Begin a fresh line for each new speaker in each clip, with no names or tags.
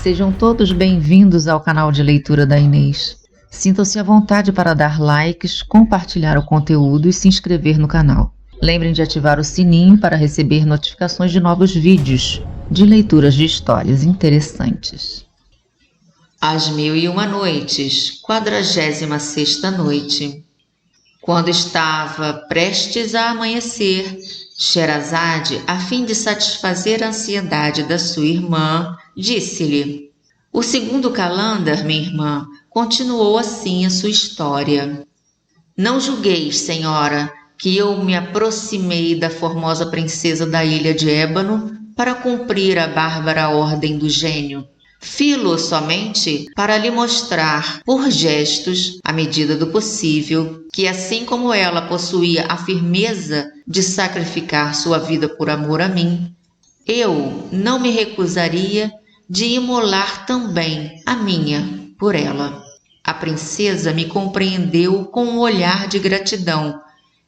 Sejam todos bem-vindos ao canal de leitura da Inês. Sintam-se à vontade para dar likes, compartilhar o conteúdo e se inscrever no canal. Lembrem de ativar o sininho para receber notificações de novos vídeos de leituras de histórias interessantes. As 1001 Noites, 46ª noite. Quando estava prestes a amanhecer, Sherazade, a fim de satisfazer a ansiedade da sua irmã, disse-lhe: "O segundo Calendar, minha irmã, continuou assim a sua história. Não julgueis, senhora, que eu me aproximei da formosa princesa da ilha de Ébano para cumprir a bárbara ordem do gênio. Fi-lo somente para lhe mostrar, por gestos, à medida do possível, que assim como ela possuía a firmeza de sacrificar sua vida por amor a mim, eu não me recusaria de imolar também a minha por ela." A princesa me compreendeu com um olhar de gratidão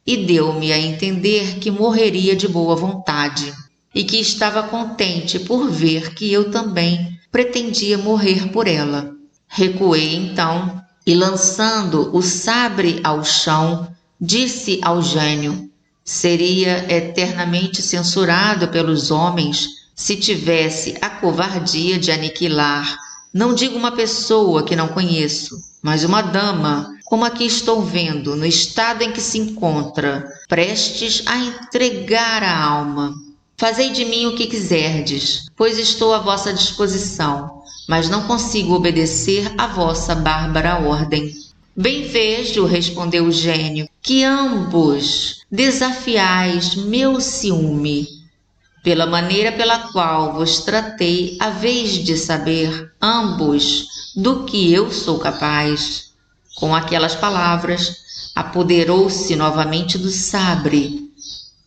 e deu-me a entender que morreria de boa vontade e que estava contente por ver que eu também pretendia morrer por ela. Recuei então e, lançando o sabre ao chão, disse ao gênio: "Seria eternamente censurado pelos homens se tivesse a covardia de aniquilar, não digo uma pessoa que não conheço, mas uma dama como a que estou vendo no estado em que se encontra, prestes a entregar a alma. Fazei de mim o que quiserdes, pois estou à vossa disposição, mas não consigo obedecer à vossa bárbara ordem." "Bem vejo", respondeu o gênio, "que ambos desafiais meu ciúme. Pela maneira pela qual vos tratei, haveis de saber, ambos, do que eu sou capaz." Com aquelas palavras, apoderou-se novamente do sabre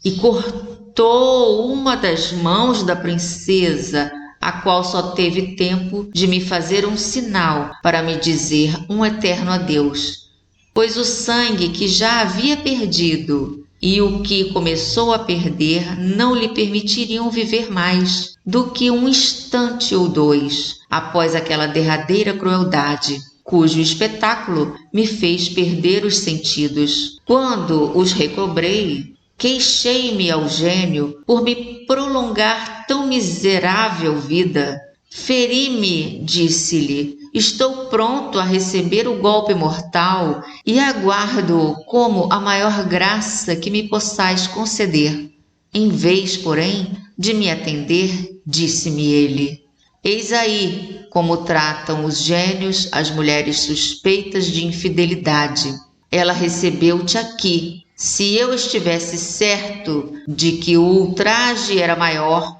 e cortou uma das mãos da princesa, a qual só teve tempo de me fazer um sinal para me dizer um eterno adeus, pois o sangue que já havia perdido e o que começou a perder não lhe permitiriam viver mais do que um instante ou dois após aquela derradeira crueldade, cujo espetáculo me fez perder os sentidos. Quando os recobrei, queixei-me ao gênio por me prolongar tão miserável vida. "Feri-me", disse-lhe, "estou pronto a receber o golpe mortal e aguardo-o como a maior graça que me possais conceder." Em vez, porém, de me atender, disse-me ele: "Eis aí como tratam os gênios as mulheres suspeitas de infidelidade. Ela recebeu-te aqui. Se eu estivesse certo de que o ultraje era maior,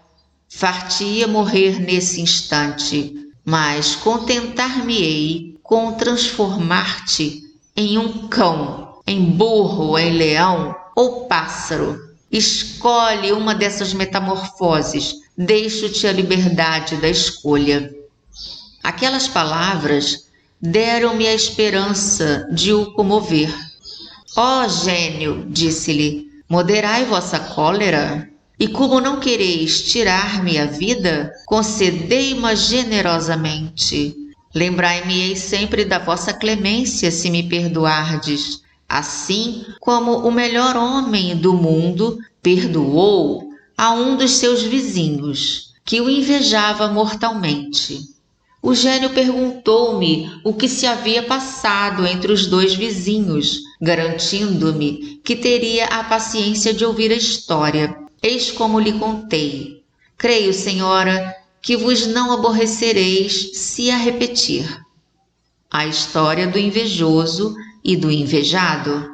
far-te-ia morrer nesse instante, mas contentar-me-ei com transformar-te em um cão, em burro, em leão ou pássaro. Escolhe uma dessas metamorfoses, deixo-te a liberdade da escolha." Aquelas palavras deram-me a esperança de o comover. "Ó gênio", disse-lhe, "moderai vossa cólera, e como não quereis tirar-me a vida, concedei-ma generosamente. Lembrai-me-eis sempre da vossa clemência se me perdoardes, assim como o melhor homem do mundo perdoou a um dos seus vizinhos, que o invejava mortalmente." O gênio perguntou-me o que se havia passado entre os dois vizinhos, garantindo-me que teria a paciência de ouvir a história. Eis como lhe contei. Creio, senhora, que vos não aborrecereis se a repetir. A história do invejoso e do invejado.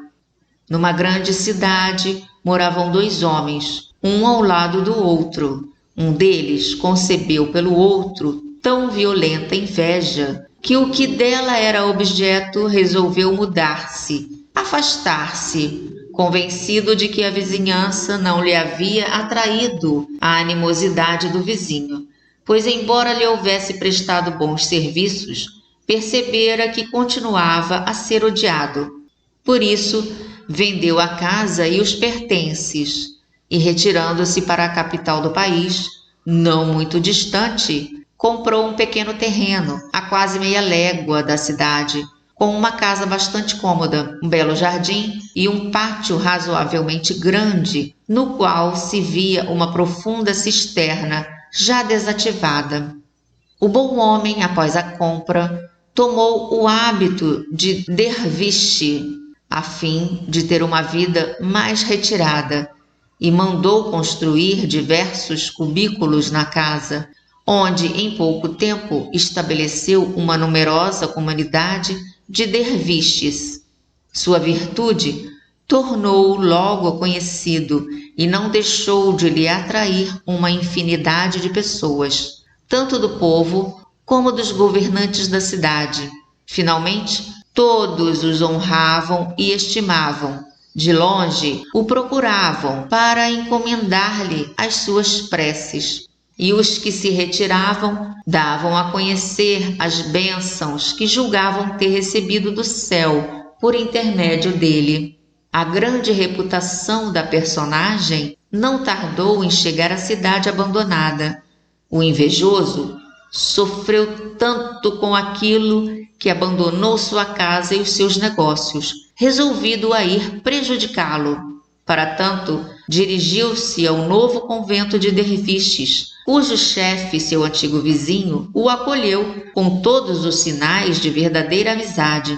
Numa grande cidade moravam dois homens, um ao lado do outro. Um deles concebeu pelo outro tão violenta inveja que o que dela era objeto resolveu mudar-se, afastar-se, convencido de que a vizinhança não lhe havia atraído a animosidade do vizinho, pois embora lhe houvesse prestado bons serviços, percebera que continuava a ser odiado. Por isso, vendeu a casa e os pertences, e retirando-se para a capital do país, não muito distante, comprou um pequeno terreno a quase meia légua da cidade, com uma casa bastante cômoda, um belo jardim e um pátio razoavelmente grande, no qual se via uma profunda cisterna já desativada. O bom homem, após a compra, tomou o hábito de derviche, a fim de ter uma vida mais retirada, e mandou construir diversos cubículos na casa, onde em pouco tempo estabeleceu uma numerosa comunidade de derviches. Sua virtude tornou-o logo conhecido e não deixou de lhe atrair uma infinidade de pessoas, tanto do povo como dos governantes da cidade. Finalmente, todos os honravam e estimavam. De longe, o procuravam para encomendar-lhe as suas preces, e os que se retiravam davam a conhecer as bênçãos que julgavam ter recebido do céu por intermédio dele. A grande reputação da personagem não tardou em chegar à cidade abandonada. O invejoso sofreu tanto com aquilo que abandonou sua casa e os seus negócios, resolvido a ir prejudicá-lo. Para tanto, dirigiu-se ao novo convento de derviches, cujo chefe, seu antigo vizinho, o acolheu com todos os sinais de verdadeira amizade.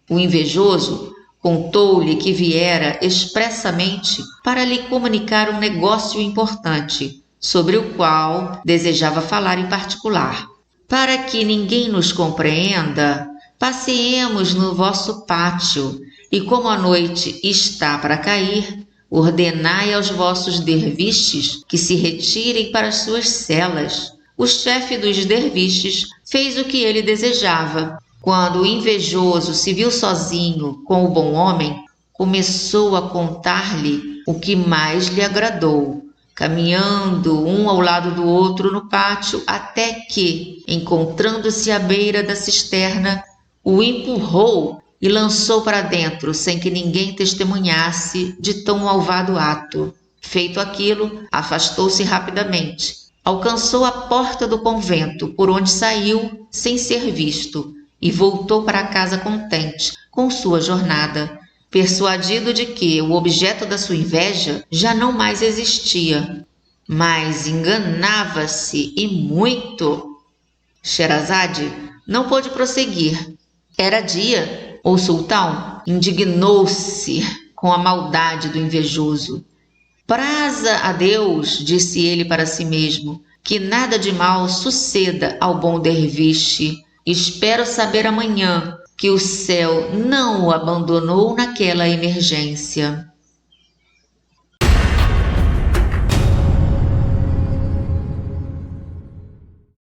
O invejoso contou-lhe que viera expressamente para lhe comunicar um negócio importante, sobre o qual desejava falar em particular. Para que ninguém nos compreenda, passeemos no vosso pátio, e como a noite está para cair, ordenai aos vossos derviches que se retirem para as suas celas. O chefe dos derviches fez o que ele desejava. Quando o invejoso se viu sozinho com o bom homem, começou a contar-lhe o que mais lhe agradou, caminhando um ao lado do outro no pátio, até que, encontrando-se à beira da cisterna, o empurrou e lançou para dentro, sem que ninguém testemunhasse de tão malvado ato. Feito aquilo, afastou-se rapidamente. Alcançou a porta do convento, por onde saiu sem ser visto, e voltou para casa contente com sua jornada, persuadido de que o objeto da sua inveja já não mais existia. Mas enganava-se e muito. Sherazade não pôde prosseguir. Era dia. O sultão indignou-se com a maldade do invejoso. Praza a Deus, disse ele para si mesmo, que nada de mal suceda ao bom derviche. Espero saber amanhã que o céu não o abandonou naquela emergência.